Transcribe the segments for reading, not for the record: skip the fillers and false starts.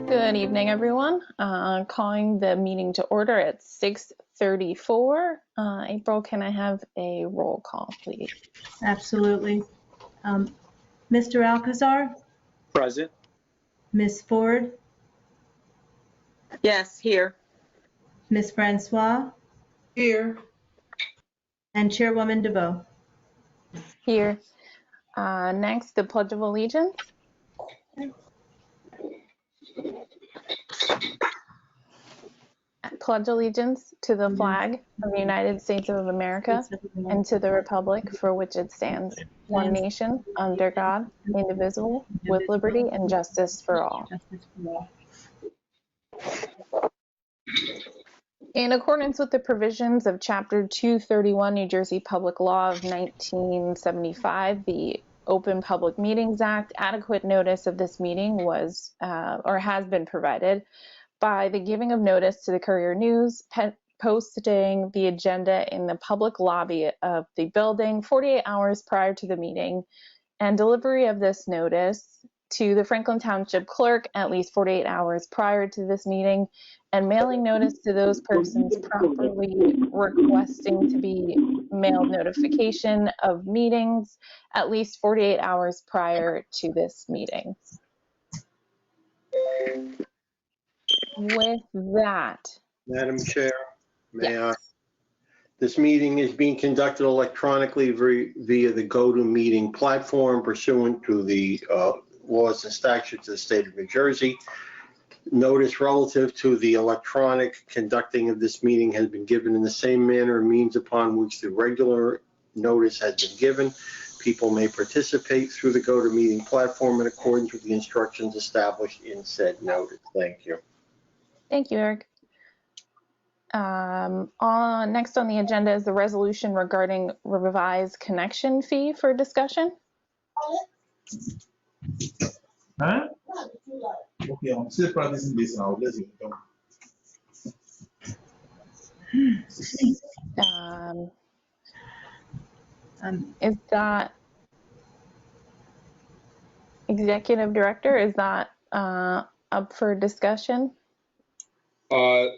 Good evening, everyone. Calling the meeting to order at 6:34. April, can I have a roll call, please? Absolutely. Mr. Alcazar? Present. Ms. Ford? Yes, here. Ms. Francois? Here. And Chairwoman DeVoe. Here. Next, the Pledge of Allegiance. Pledge allegiance to the flag of the United States of America and to the republic for which it stands, one nation, under God, indivisible, with liberty and justice for all. In accordance with the provisions of Chapter 231 New Jersey Public Law of 1975, the Open Public Meetings Act, adequate notice of this meeting was or has been provided by the giving of notice to the Courier News, posting the agenda in the public lobby of the building 48 hours prior to the meeting, and delivery of this notice to the Franklin Township clerk at least 48 hours prior to this meeting, and mailing notice to those persons properly requesting to be mailed notification of meetings at least 48 hours prior to this meeting. With that, Madam Chair, may I? This meeting is being conducted electronically via the GoToMeeting platform pursuant to the laws and statutes of the state of New Jersey. Notice relative to the electronic conducting of this meeting has been given in the same manner and means upon which the regular notice has been given. People may participate through the GoToMeeting platform in accordance with the instructions established in said notice. Thank you. thank you, Eric. Next on the agenda is the resolution regarding revised connection fee for discussion. Huh? Okay, I'm still practicing this now. Let's go. Is that executive director? Is that up for discussion?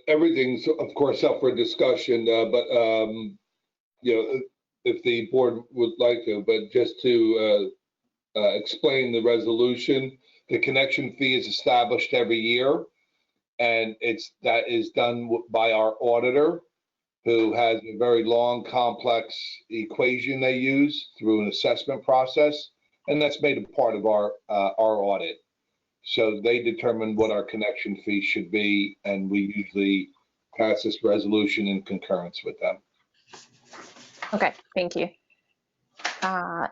Everything's of course up for discussion, but you know, if the board would like to, but just to explain the resolution, the connection fee is established every year, and that is done by our auditor, who has a very long, complex equation they use through an assessment process, and that's made a part of our audit. So they determine what our connection fee should be, and we usually pass this resolution in concurrence with them. Okay, thank you.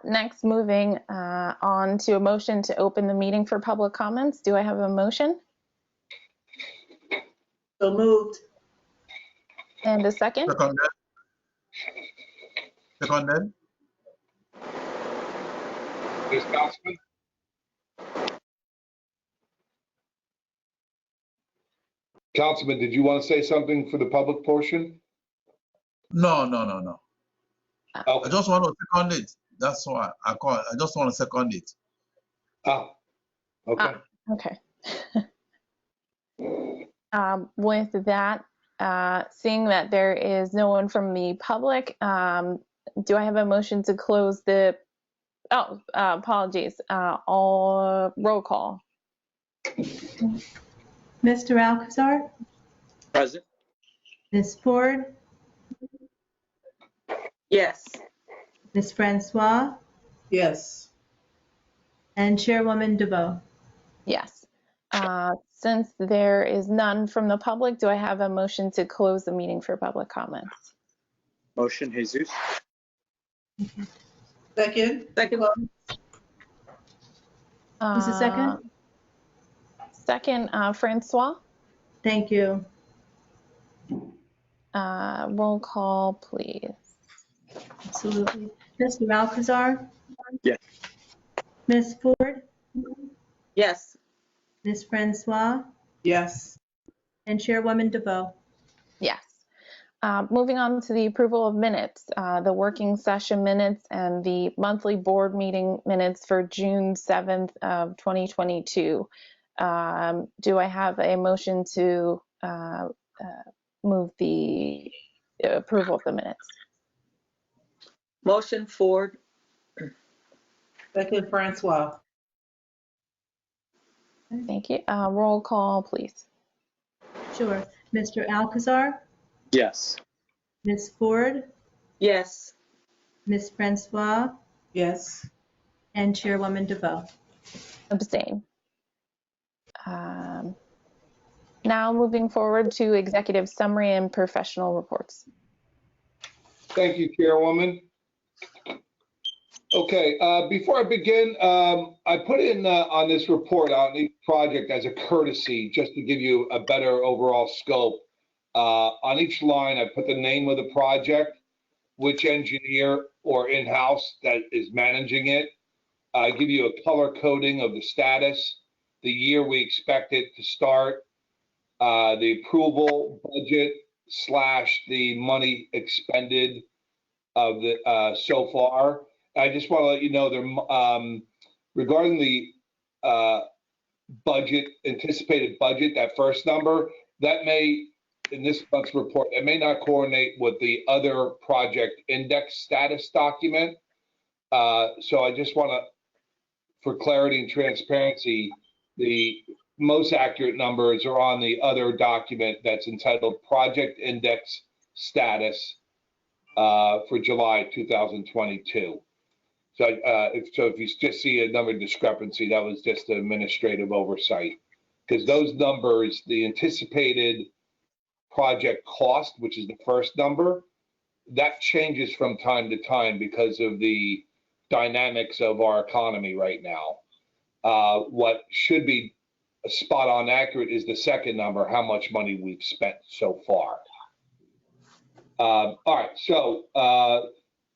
Next, moving on to a motion to open the meeting for public comments. Do I have a motion? So moved. And a second? Seconded. Ms. Councilman? Councilman, did you want to say something for the public portion? No. Okay. I just want to second it. That's why I call. I just want to second it. Ah, okay. Okay. With that, seeing that there is no one from the public, do I have a motion to close the, apologies, all roll call. Mr. Alcazar? Present. Ms. Ford? Yes. Ms. Francois? Yes. And Chairwoman DeVoe. Yes. Since there is none from the public, do I have a motion to close the meeting for public comments? Motion, Jesus. Second. Second. Who's the second? Second, Francois. Thank you. Roll call, please. Absolutely. Mr. Alcazar? Yes. Ms. Ford? Yes. Ms. Francois? Yes. And Chairwoman DeVoe. Yes. Moving on to the approval of minutes, the working session minutes and the monthly board meeting minutes for June 7th of 2022. Do I have a motion to move the approval of the minutes? Motion Ford. Second Francois. Thank you. Roll call, please. Sure. Mr. Alcazar, Yes. Ms. Ford, Yes. Ms. Francois, Yes. and Chairwoman DeVoe. Abstain. Now moving forward to executive summary and professional reports. Thank you, Chairwoman. Okay, before I begin, I put in on this report on each project as a courtesy, just to give you a better overall scope. On each line, I put the name of the project, which engineer or in-house that is managing it. I give you a color coding of the status, the year we expect it to start, the approval budget / the money expended of the so far. I just want to let you know there regarding the budget, anticipated budget, that first number, that may, in this month's report, it may not coordinate with the other project index status document. So I just want to, for clarity and transparency, the most accurate numbers are on the other document that's entitled Project Index Status for July 2022. So if you just see a number discrepancy, that was just an administrative oversight. Because those numbers, the anticipated project cost, which is the first number, that changes from time to time because of the dynamics of our economy right now. What should be spot on accurate is the second number, how much money we've spent so far. All right, so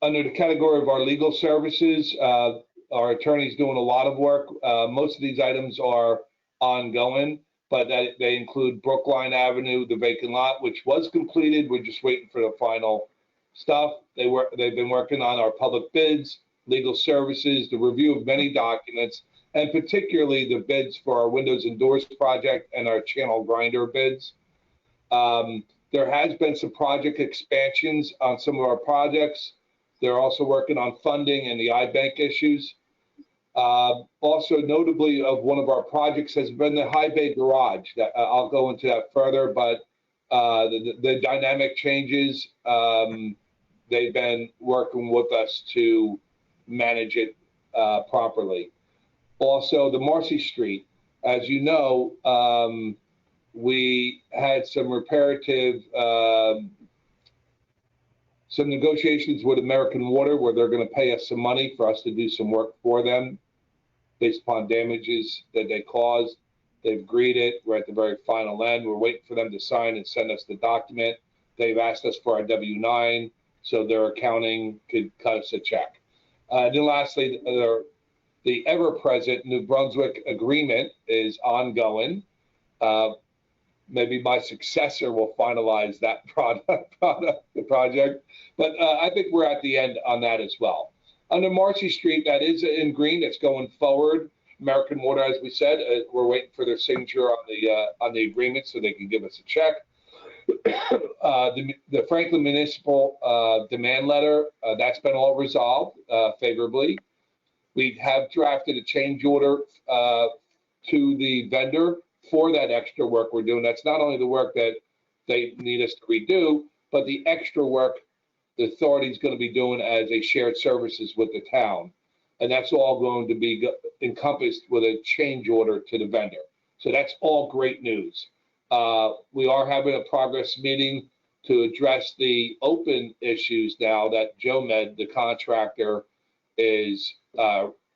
under the category of our legal services, our attorney's doing a lot of work. Most of these items are ongoing, but they include Brookline Avenue, the vacant lot, which was completed. We're just waiting for the final stuff. They've been working on our public bids, legal services, the review of many documents, and particularly the bids for our windows and doors project and our channel grinder bids. There has been some project expansions on some of our projects. They're also working on funding and the iBank issues. Also notably of one of our projects has been the high bay garage. That I'll go into that further, but the dynamic changes, they've been working with us to manage it properly. Also, the Marcy Street, as you know, we had some reparative, some negotiations with American Water where they're going to pay us some money for us to do some work for them based upon damages that they caused. They've agreed it. We're at the very final end. We're waiting for them to sign and send us the document. They've asked us for our W-9 so their accounting could cut us a check. Then lastly, the ever-present New Brunswick agreement is ongoing. Maybe my successor will finalize that project. But I think we're at the end on that as well. Under Marcy Street, that is in green. It's going forward. American Water, as we said, we're waiting for their signature on the agreement so they can give us a check. The Franklin Municipal demand letter, that's been all resolved favorably. We have drafted a change order to the vendor for that extra work we're doing. That's not only the work that they need us to redo, but the extra work the authority is going to be doing as a shared services with the town. And that's all going to be encompassed with a change order to the vendor. So that's all great news. We are having a progress meeting to address the open issues now that JoMed, the contractor, is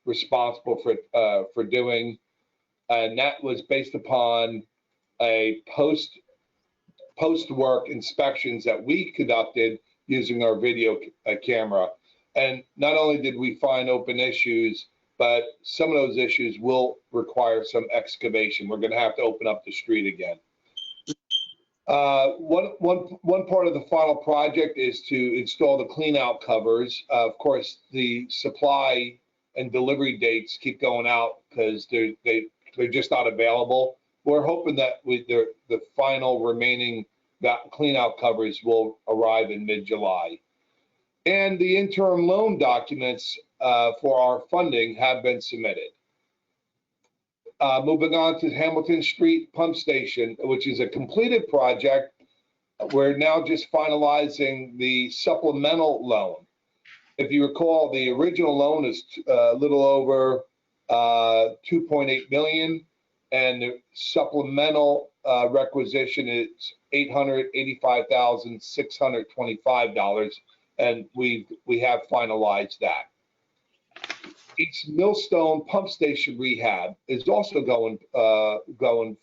responsible for doing. And that was based upon a post-work inspections that we conducted using our video camera. And not only did we find open issues, but some of those issues will require some excavation. We're going to have to open up the street again. One part of the final project is to install the clean out covers. Of course, the supply and delivery dates keep going out because they they're just not available. We're hoping that the final remaining cleanout covers will arrive in mid-July. And the interim loan documents for our funding have been submitted. Moving on to Hamilton Street Pump Station, which is a completed project. We're now just finalizing the supplemental loan. If you recall, the original loan is a little over 2.8 million, and the supplemental requisition is $885,625, and we have finalized that. East Millstone Pump Station rehab is also going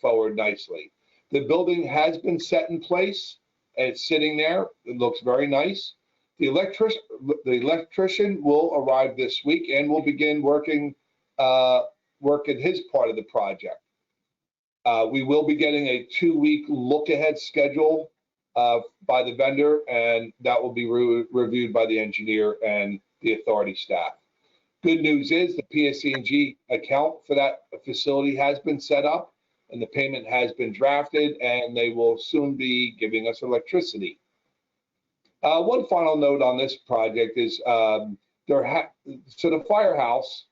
forward nicely. The building has been set in place, and it's sitting there. It looks very nice. The electrician will arrive this week and will begin working his part of the project. We will be getting a 2-week look-ahead schedule by the vendor, and that will be reviewed by the engineer and the authority staff. Good news is the PSE&G account for that facility has been set up, and the payment has been drafted, and they will soon be giving us electricity. One final note on this project is so the firehouse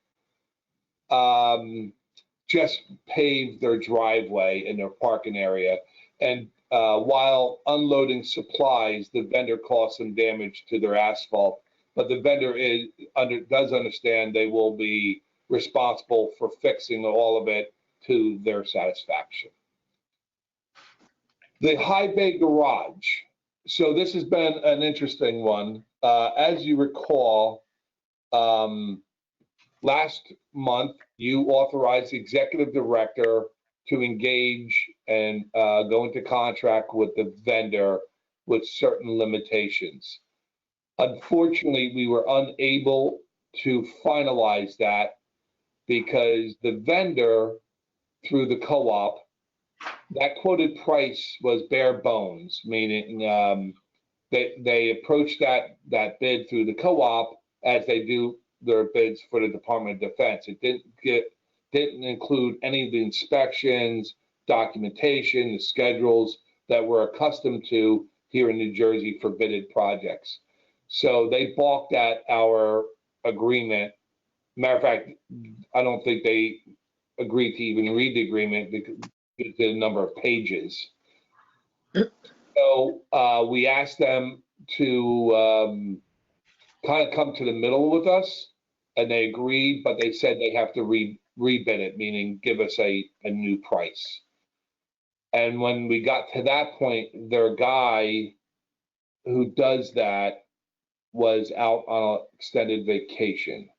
just paved their driveway in their parking area, and while unloading supplies, the vendor caused some damage to their asphalt. But the vendor does understand they will be responsible for fixing all of it to their satisfaction. The high bay garage. So this has been an interesting one. As you recall, last month, you authorized the executive director to engage and go into contract with the vendor with certain limitations. Unfortunately, we were unable to finalize that because the vendor, through the co-op, that quoted price was bare bones, meaning they approached that bid through the co-op as they do their bids for the Department of Defense. It didn't include any of the inspections, documentation, the schedules that we're accustomed to here in New Jersey for bidded projects. So they balked at our agreement. Matter of fact, I don't think they agreed to even read the agreement because of the number of pages. So we asked them to kind of come to the middle with us, and they agreed, but they said they have to rebid it, meaning give us a new price. And when we got to that point, their guy who does that was out on an extended vacation.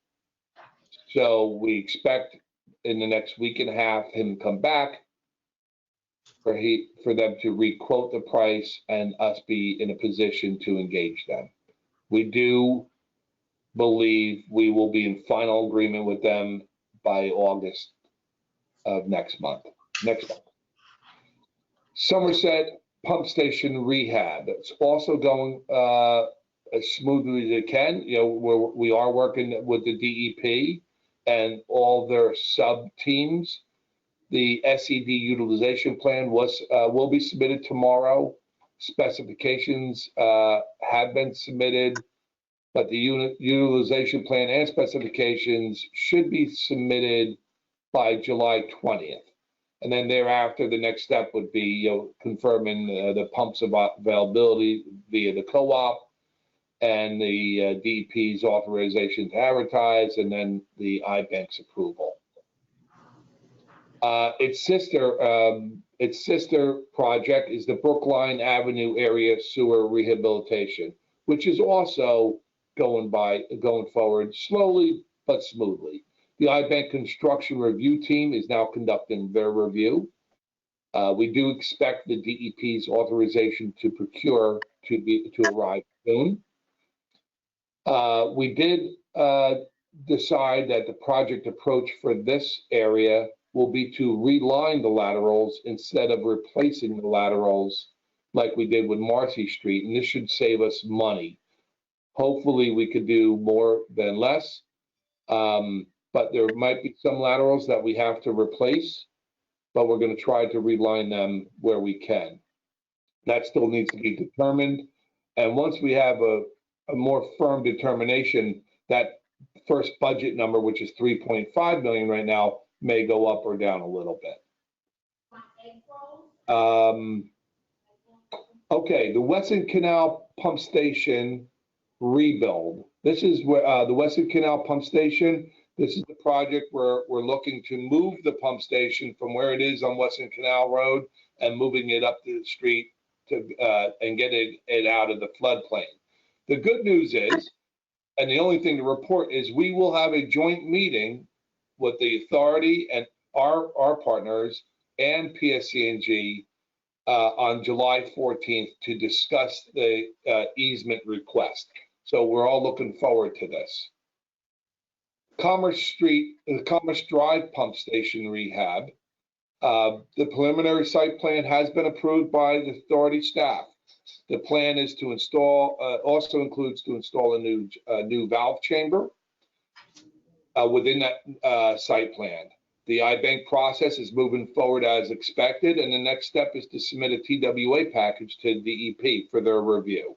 So we expect in the next week and a half him to come back for them to re-quote the price and us be in a position to engage them. We do believe we will be in final agreement with them by August of next month. Somerset Pump Station rehab. It's also going as smoothly as it can. You know, we are working with the DEP and all their sub teams. The SED utilization plan will be submitted tomorrow. Specifications have been submitted, but the utilization plan and specifications should be submitted by July 20th. And then thereafter, the next step would be confirming the pumps availability via the co-op and the DEP's authorization to advertise, and then the IBANK's approval. Its sister project is the Brookline Avenue area sewer rehabilitation, which is also going forward slowly but smoothly. The IBANK construction review team is now conducting their review. We do expect the DEP's authorization to procure to arrive soon. We did decide that the project approach for this area will be to reline the laterals instead of replacing the laterals like we did with Marcy Street, and this should save us money. Hopefully we could do more than less, but there might be some laterals that we have to replace. but we're going to try to reline them where we can. That still needs to be determined. And once we have a more firm determination, that first budget number, which is 3.5 million right now, may go up or down a little bit. Okay, the Weston Canal Pump Station rebuild. This is where the Weston Canal Pump Station. This is the project where we're looking to move the pump station from where it is on Weston Canal Road and moving it up the street to and getting it out of the floodplain. The good news is, and the only thing to report is, we will have a joint meeting with the authority and our partners and PSC&G on July 14th to discuss the easement request. So we're all looking forward to this. Commerce Drive Pump Station rehab. The preliminary site plan has been approved by the authority staff. The plan is to install, also includes to install a new valve chamber within that site plan. The I-bank process is moving forward as expected, and the next step is to submit a TWA package to DEP for their review.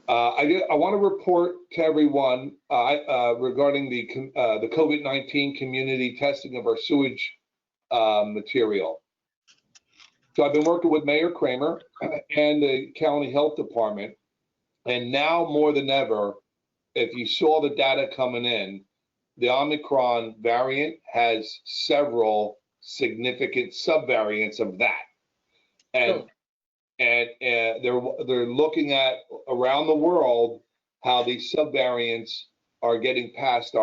I want to report to everyone regarding the COVID-19 community testing of our sewage material. So I've been working with Mayor Kramer and the county health department, and now more than ever, if you saw the data coming in, the Omicron variant has several significant subvariants of that, and they're looking at around the world how these subvariants are getting past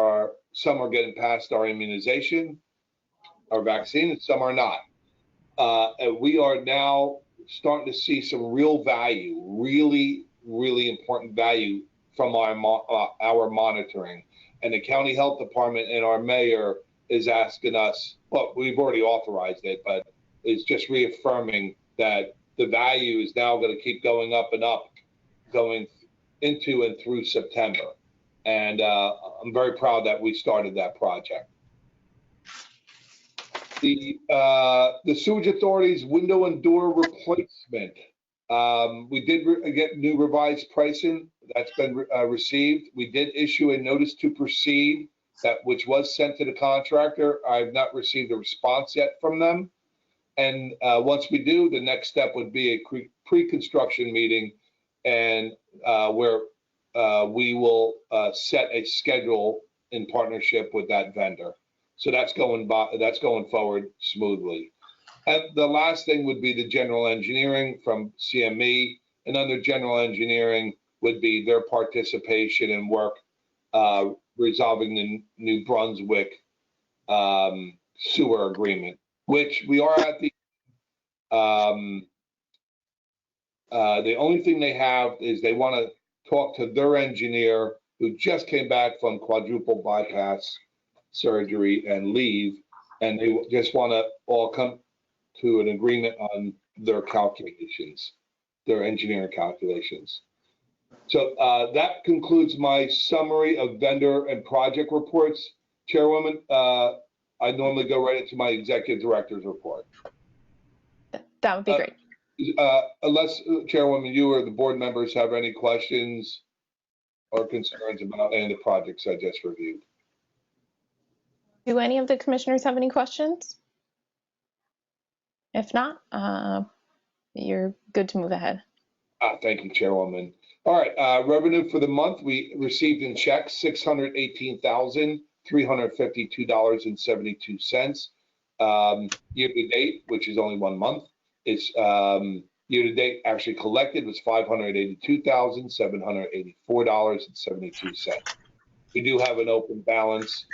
some are getting past our immunization, our vaccine, and some are not. And we are now starting to see some real value, really important value from our monitoring. And the county health department and our mayor is asking us, well, we've already authorized it, but it's just reaffirming that the value is now going to keep going up and up, going into and through September. And I'm very proud that we started that project. The sewage authority's window and door replacement. We did get new revised pricing. That's been received. We did issue a notice to proceed, which was sent to the contractor. I've not received a response yet from them. And once we do, the next step would be a pre-construction meeting, and where we will set a schedule in partnership with that vendor. So that's going forward smoothly. And the last thing would be the general engineering from CME, and under general engineering would be their participation in work resolving the New Brunswick sewer agreement, which we are at the only thing they have is they want to talk to their engineer who just came back from quadruple bypass surgery and leave, and they just want to all come to an agreement on their calculations, their engineering calculations. So that concludes my summary of vendor and project reports. Chairwoman, I normally go right into my executive director's report. That would be great. Unless, Chairwoman, you or the board members have any questions or concerns about any of the projects I just reviewed. Do any of the commissioners have any questions? If not, you're good to move ahead. Thank you, Chairwoman. All right, revenue for the month, we received in checks $618,352.72. Year to date, which is only 1 month, is year to date actually collected was $582,784.72. We do have an open balance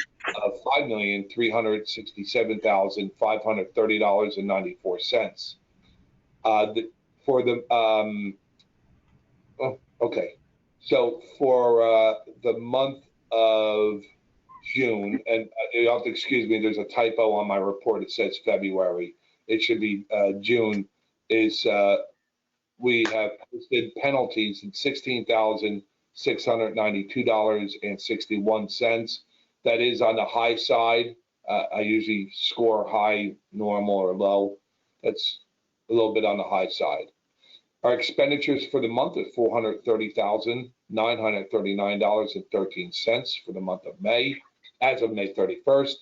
of $5,367,530.94. Okay, so for the month of June, and you have to excuse me, there's a typo on my report. It says February. It should be June. Is we have posted penalties at $16,692.61. That is on the high side. I usually score high, normal, or low. That's a little bit on the high side. Our expenditures for the month are $430,939.13 for the month of May, as of May 31st.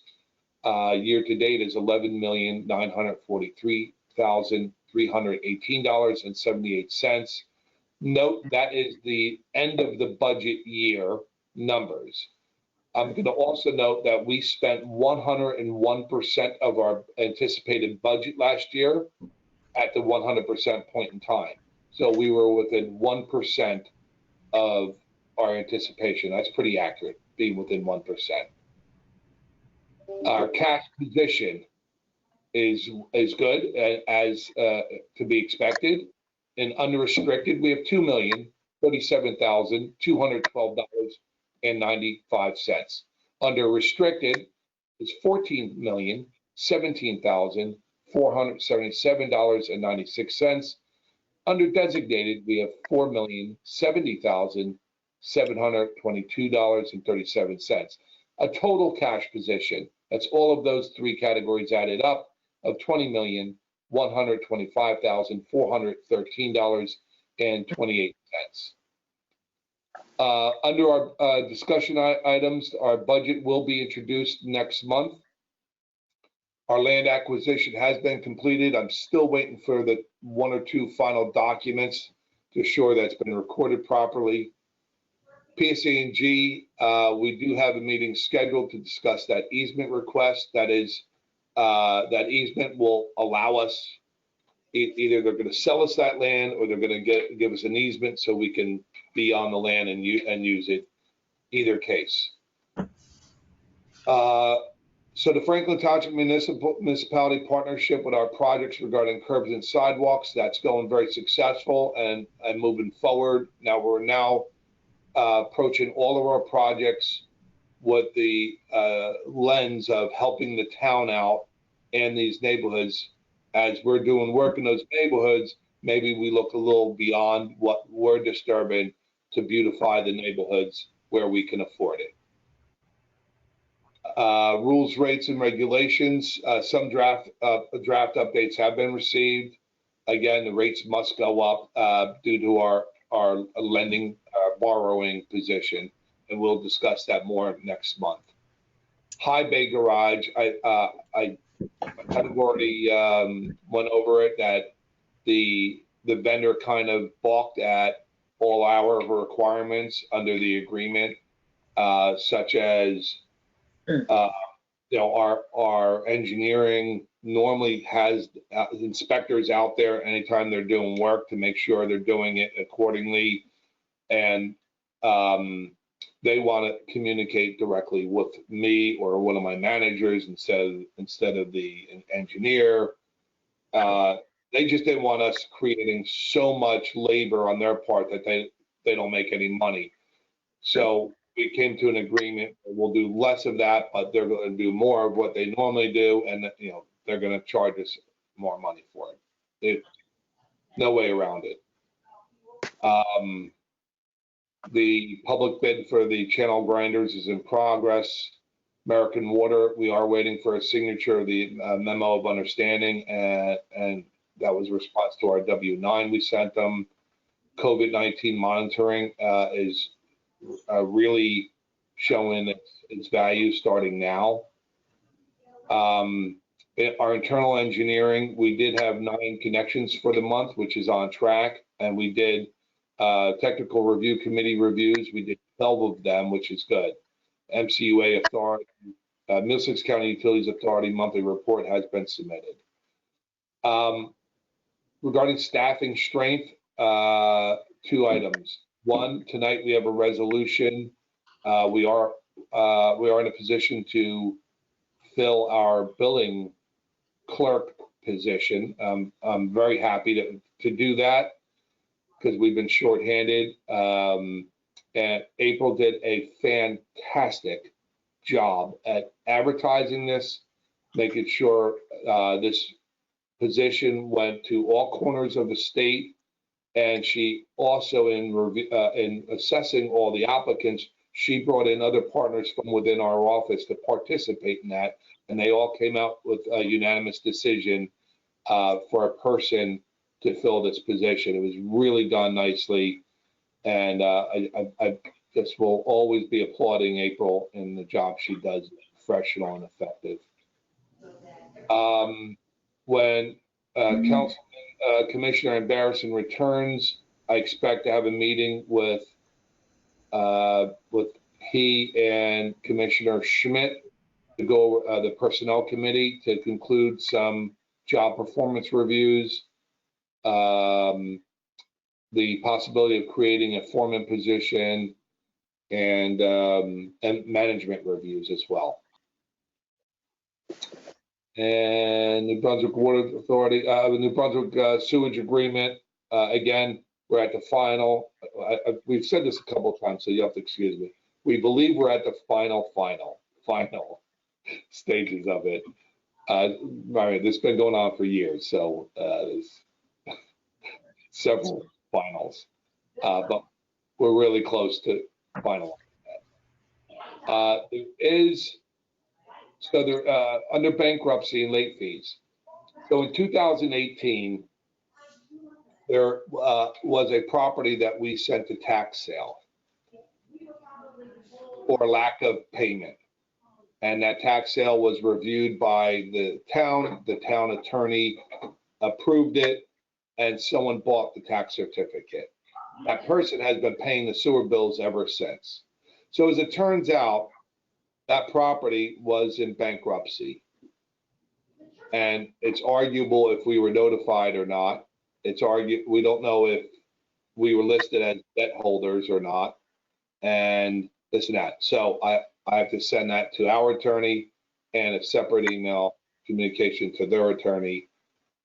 Year to date is $11,943,318.78. Note that is the end of the budget year numbers. I'm going to also note that we spent 101% of our anticipated budget last year at the 100% point in time. So we were within 1% of our anticipation. That's pretty accurate, being within 1%. Our cash position is good, as to be expected. In unrestricted, we have $2,037,212.95. Under restricted, it's $14,017,477.96. Under designated, we have $4,070,722.37. A total cash position, that's all of those three categories added up, of $20,125,413.28. Under our discussion items, our budget will be introduced next month. Our land acquisition has been completed. I'm still waiting for the 1 or 2 final documents to assure that's been recorded properly. PSA&G, we do have a meeting scheduled to discuss that easement request. That is, that easement will allow us, either they're going to sell us that land or they're going to give us an easement so we can be on the land and use it, either case. So the Franklin Township Municipality partnership with our projects regarding curbs and sidewalks, that's going very successful and moving forward. Now we're approaching all of our projects with the lens of helping the town out and these neighborhoods. As we're doing work in those neighborhoods, maybe we look a little beyond what we're disturbing to beautify the neighborhoods where we can afford it. Rules, rates, and regulations. Some draft updates have been received. Again, the rates must go up due to our lending, borrowing position, and we'll discuss that more next month. High bay garage, I kind of already went over it, that the vendor kind of balked at all our requirements under the agreement, such as our engineering normally has inspectors out there anytime they're doing work to make sure they're doing it accordingly, and they want to communicate directly with me or one of my managers instead of the engineer. They just didn't want us creating so much labor on their part that they don't make any money. So we came to an agreement. We'll do less of that, but they're going to do more of what they normally do, and they're going to charge us more money for it. No way around it. The public bid for the channel grinders is in progress. American Water, we are waiting for a signature of the memo of understanding, and that was a response to our W-9 we sent them. COVID-19 monitoring is really showing its value starting now. Our internal engineering, we did have 9 connections for the month, which is on track, and we did technical review committee reviews. We did 12 of them, which is good. MCUA Authority, Middlesex County Utilities Authority monthly report has been submitted. Regarding staffing strength, 2 items. 1, tonight we have a resolution. We are in a position to fill our billing clerk position. I'm very happy to do that because we've been shorthanded. And April did a fantastic job at advertising this, making sure this position went to all corners of the state. And she also, in assessing all the applicants, she brought in other partners from within our office to participate in that, and they all came out with a unanimous decision for a person to fill this position. It was really done nicely, and I just will always be applauding April in the job she does, professional and effective. When Councilman Commissioner Barrison returns, I expect to have a meeting with he and Commissioner Schmidt to go over the Personnel Committee to conclude some job performance reviews, the possibility of creating a foreman position, and management reviews as well. And New Brunswick Water Authority, the New Brunswick Sewage Agreement, again, we're at the final. We've said this a couple of times, so you have to excuse me. We believe we're at the final stages of it. This has been going on for years, so there's several finals, but we're really close to finalizing that. There is, so there, under bankruptcy and late fees. So in 2018, there was a property that we sent to tax sale for lack of payment. And that tax sale was reviewed by the town attorney approved it, and someone bought the tax certificate. That person has been paying the sewer bills ever since. So as it turns out, that property was in bankruptcy. And it's arguable if we were notified or not. We don't know if we were listed as debt holders or not, and this and that. So I have to send that to our attorney and a separate email communication to their attorney.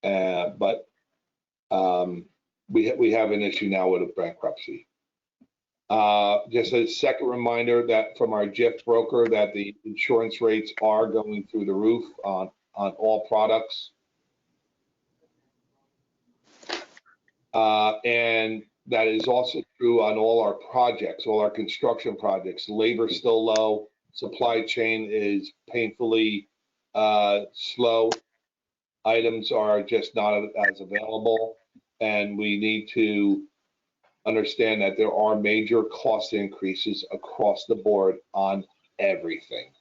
But we have an issue now with a bankruptcy. Just a second reminder that from our GIF broker that the insurance rates are going through the roof on all products. And that is also true on all our projects, all our construction projects. Labor's still low. Supply chain is painfully slow. Items are just not as available. And we need to understand that there are major cost increases across the board on everything.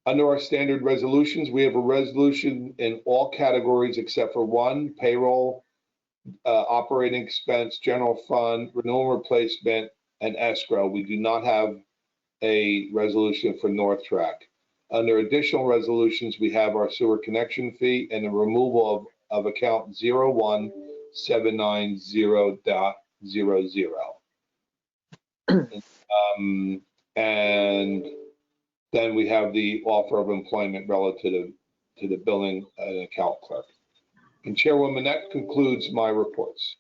Under our standard resolutions, we have a resolution in all categories except for one: payroll, operating expense, general fund, renewal replacement, and escrow. We do not have a resolution for North Track. Under additional resolutions, we have our sewer connection fee and the removal of account 01790.00. And then we have the offer of employment relative to the billing and account clerk. And Chairwoman, that concludes my reports.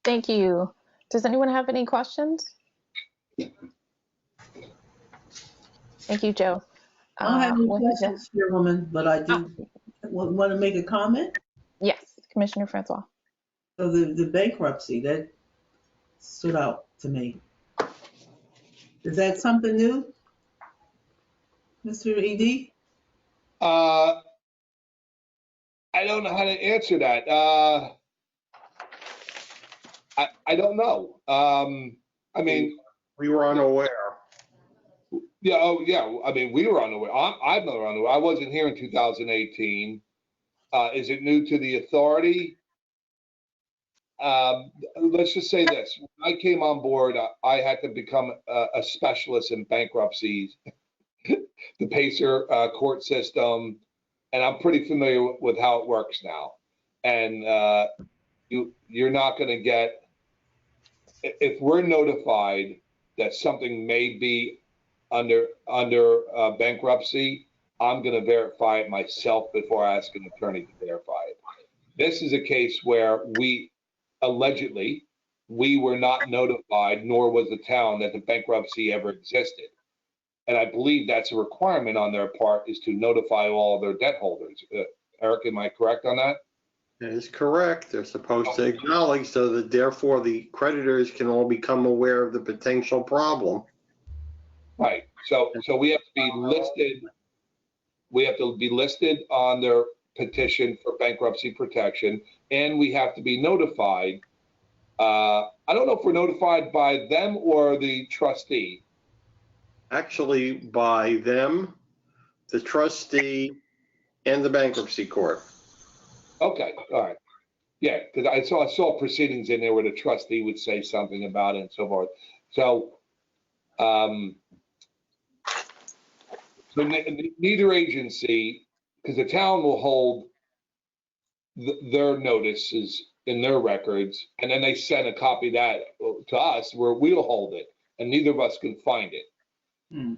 Thank you. Does anyone have any questions? Thank you, Joe. I don't have any Linda? questions, Chairwoman, but I do want to make a comment. Yes, Commissioner Francois. So the bankruptcy, that stood out to me. Is that something new, Mr. ED? I don't know how to answer that. I don't know. I mean, We were unaware. yeah, oh yeah. I mean, we were unaware. I'm not unaware. I wasn't here in 2018. Is it new to the authority? Let's just say this. When I came on board, I had to become a specialist in bankruptcies, the PACER court system, and I'm pretty familiar with how it works now. And you're not going to get, if we're notified that something may be under bankruptcy, I'm going to verify it myself before I ask an attorney to verify it. This is a case where we were not notified, nor was the town, that the bankruptcy ever existed. And I believe that's a requirement on their part, is to notify all of their debt holders. Eric, am I correct on that? That is correct. They're supposed to acknowledge so that therefore the creditors can all become aware of the potential problem. Right, so we have to be listed, we have to be listed on their petition for bankruptcy protection, and we have to be notified. I don't know if we're notified by them or the trustee. Actually, by them, the trustee, and the bankruptcy court. Okay, all right. Yeah, because I saw proceedings in there where the trustee would say something about it and so forth. So, so neither agency, because the town will hold their notices in their records, and then they send a copy of that to us where we'll hold it, and neither of us can find it. Hmm.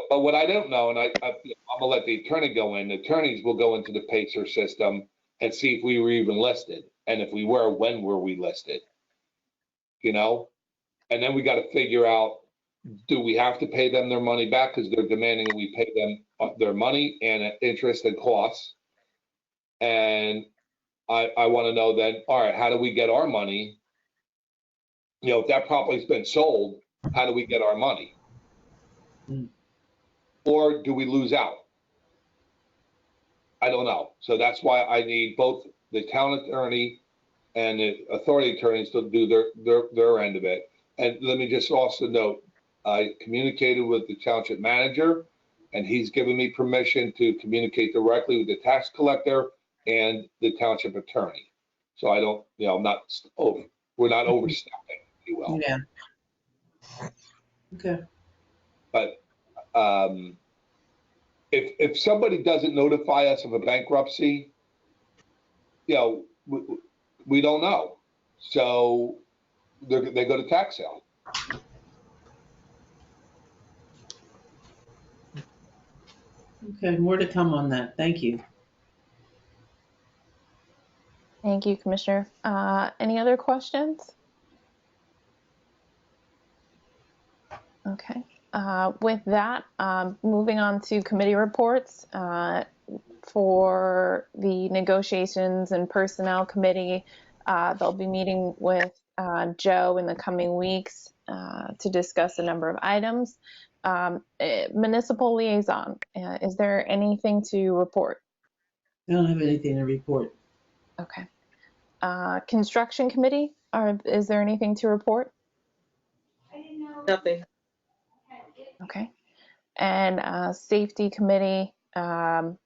But what I don't know, and I'm gonna let the attorney go in, the attorneys will go into the Pacer system and see if we were even listed. And if we were, when were we listed? You know? And then we got to figure out, do we have to pay them their money back because they're demanding that we pay them their money and interest and costs? And I want to know then, all right, how do we get our money? You know, if that property's been sold, how do we get our money? Hmm. Or do we lose out? I don't know. So that's why I need both the town attorney and the authority attorneys to do their end of it. And let me just also note, I communicated with the township manager, and he's given me permission to communicate directly with the tax collector and the township attorney. So I don't, you know, we're not overstepping, if you will. Yeah. Okay. But if somebody doesn't notify us of a bankruptcy, you know, we don't know. So they go to tax sale. Okay, more to come on that. Thank you. Thank you, Commissioner. Any other questions? Okay. With that, moving on to committee reports. For the negotiations and personnel committee, they'll be meeting with Joe in the coming weeks to discuss a number of items. Municipal liaison, is there anything to report? I don't have anything to report. Okay. Construction committee, is there anything to report? Nothing. Okay. And safety committee, I'm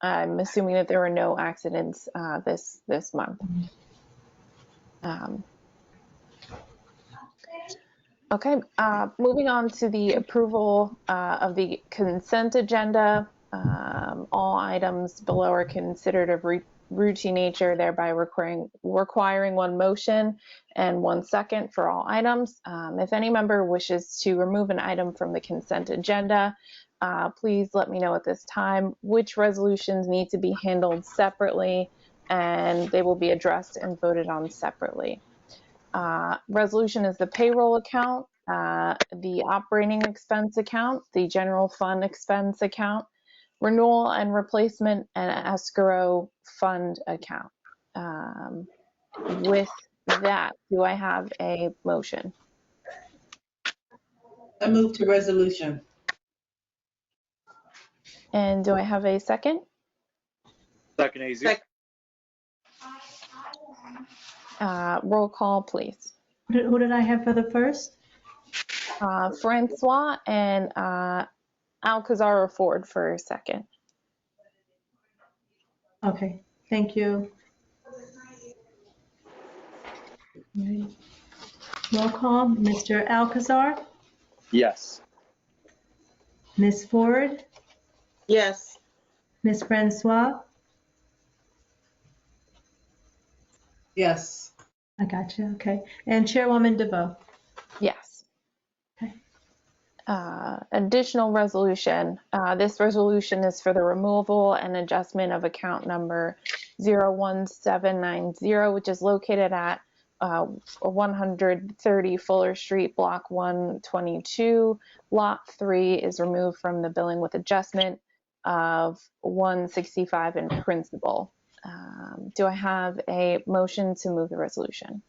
assuming that there were no accidents this month. Okay, moving on to the approval of the consent agenda. All items below are considered of routine nature, thereby requiring one motion and 1 second for all items. If any member wishes to remove an item from the consent agenda, please let me know at this time which resolutions need to be handled separately, and they will be addressed and voted on separately. Resolution is the payroll account, the operating expense account, the general fund expense account, renewal and replacement, and escrow fund account. With that, do I have a motion? I move to resolution. And do I have a second? Second, AZ. Roll call, please. Who did I have for the first? Francois and Alcazar Ford for a second. Okay, thank you. Roll call, Mr. Alcazar, Yes. Ms. Ford, Yes. Ms. Francois. Yes. I got you, okay. And Chairwoman DeVoe. Yes. Okay. Additional resolution. This resolution is for the removal and adjustment of account number 01790, which is located at 130 Fuller Street, Block 122. Lot 3 is removed from the billing with adjustment of 165 in principal. Do I have a motion to move the resolution?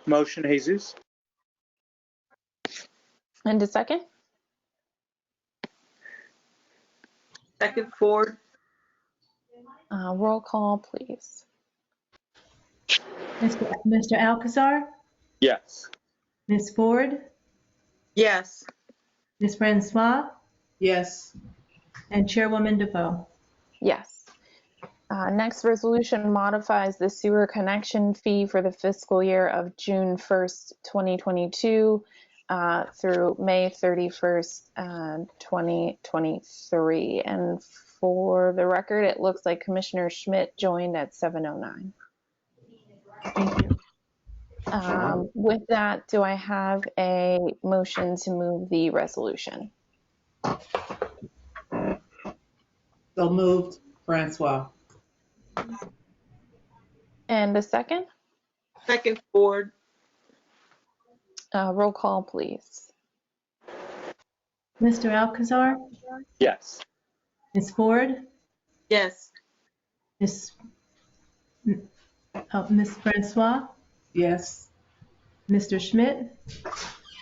Motion, Jesus. And a second? Second, Ford. Roll call, please. Mr. Alcazar, Yes. Ms. Ford, Yes. Ms. Francois, Yes. and Chairwoman DeVoe. Yes. Next resolution modifies the sewer connection fee for the fiscal year of June 1st, 2022 through May 31st, 2023. And for the record, it looks like Commissioner Schmidt joined at 7:09. Thank you. With that, do I have a motion to move the resolution? So moved, Francois. And a second? Second, Ford. Roll call, please. Mr. Alcazar, Yes. Ms. Ford, Yes. Ms. Francois, Yes. Mr. Schmidt,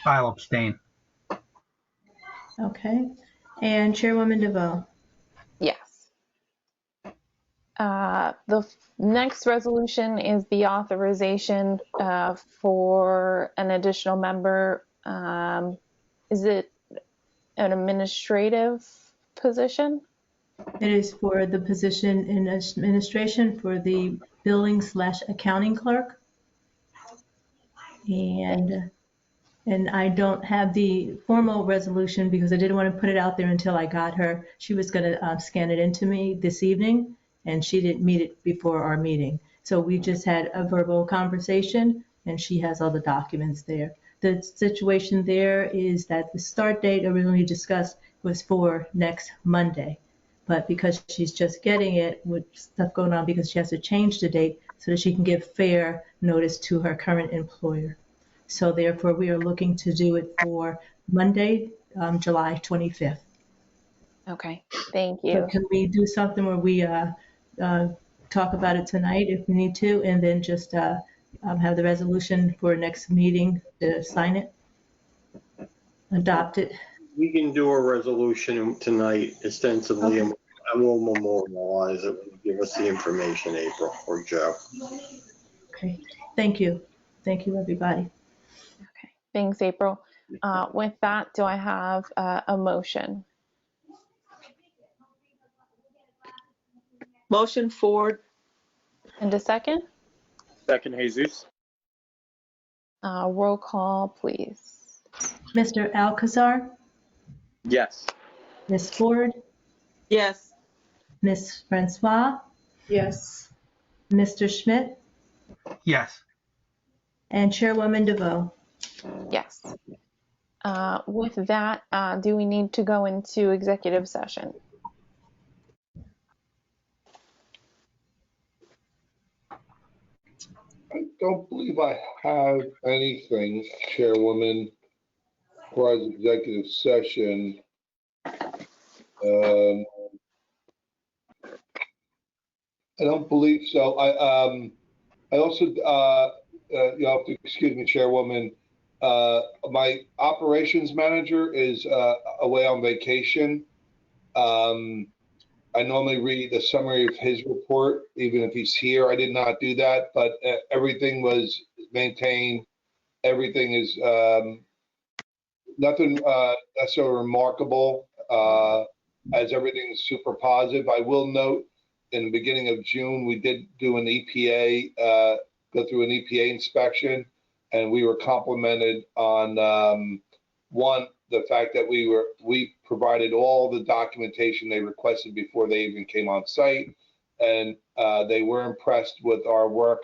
I'll abstain. okay, and Chairwoman DeVoe. Yes. The next resolution is the authorization for an additional member. Is it an administrative position? It is for the position in administration for the billing/accounting clerk. And I don't have the formal resolution because I didn't want to put it out there until I got her. She was going to scan it into me this evening, and she didn't meet it before our meeting. So we just had a verbal conversation, and she has all the documents there. The situation there is that the start date originally discussed was for next Monday. But because she's just getting it, with stuff going on, because she has to change the date so that she can give fair notice to her current employer. So therefore, we are looking to do it for Monday, July 25th. Okay, thank So you. can we do something where we talk about it tonight if we need to, and then just have the resolution for next meeting to sign it, adopt it? We can do a resolution tonight ostensibly, and we'll memorialize it when you give us the information, April or Joe. Okay, thank you. Thank you, everybody. Okay, thanks, April. With that, do I have a motion? Motion, Ford. And a second? Second, Jesus. Roll call, please. Mr. Alcazar, Yes. Ms. Ford, Yes. Ms. Francois, Yes. Mr. Schmidt, Yes. and Chairwoman DeVoe. Yes. With that, do we need to go into executive session? I don't believe I have anything, Chairwoman, as far as executive session. I don't believe so. I also, you have to excuse me, Chairwoman. My operations manager is away on vacation. I normally read the summary of his report, even if he's here. I did not do that, but everything was maintained. Everything is nothing necessarily remarkable, as everything is super positive. I will note in the beginning of June, we did do an EPA, go through an EPA inspection, and we were complimented on one, the fact that we provided all the documentation they requested before they even came on site, and they were impressed with our work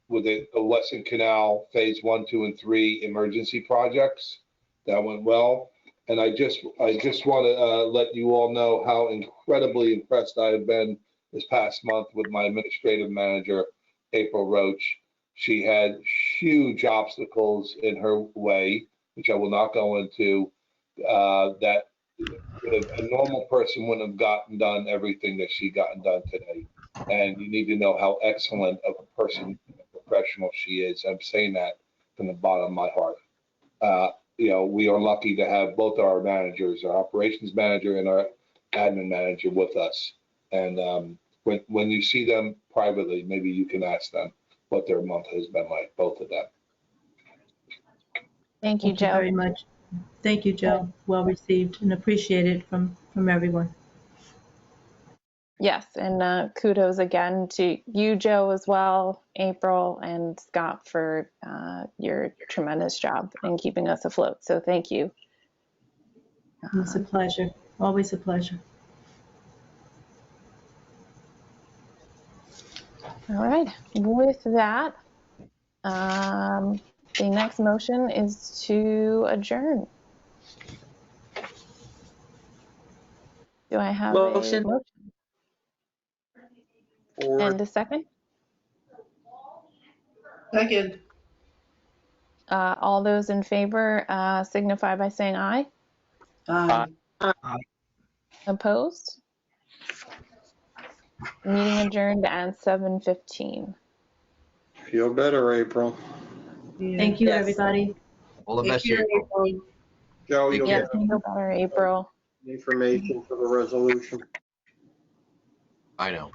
with the Weston Canal Phase 1, 2, and 3 emergency projects. That went well, and I just want to let you all know how incredibly impressed I have been this past month with my administrative manager, April Roach. She had huge obstacles in her way, which I will not go into, that A normal person wouldn't have gotten done everything that she gotten done today. And you need to know how excellent of a person, professional she is. I'm saying that from the bottom of my heart. We are lucky to have both our managers, our operations manager and our admin manager with us. And when you see them privately, maybe you can ask them what their month has been like, both of them. Thank you, Thank you Joe. very much. Thank you, Joe. Well received and appreciated from everyone. Yes, and kudos again to you, Joe, as well, April, and Scott for your tremendous job in keeping us afloat. So thank you. It's a pleasure. Always a pleasure. All right. With that, the next motion is to adjourn. Do I have Motion. a motion? And a second? Second. All those in favor signify by saying aye. Aye. Opposed? Meeting adjourned at 7:15. Feel better, April. Yeah. Thank you, Yes. everybody. All the Take best, care, April. April. Joe, you'll Yes, get feel better, April. information for the resolution. I know.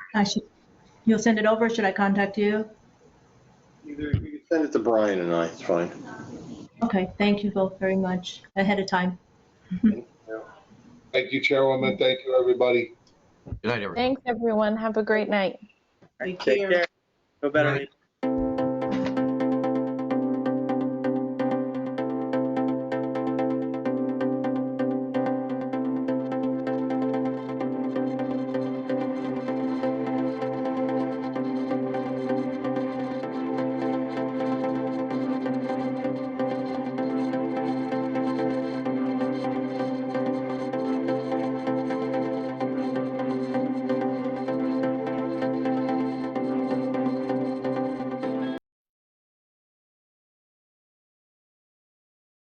You'll send it over, or should I contact you? Either you can send it to Brian and I, it's fine. Okay, thank you both very much ahead of time. Thank you, Chairwoman. Thank you, everybody. Good night, everyone. Thanks, everyone. Have a great night. Take Take care. care. Feel better. Right. April.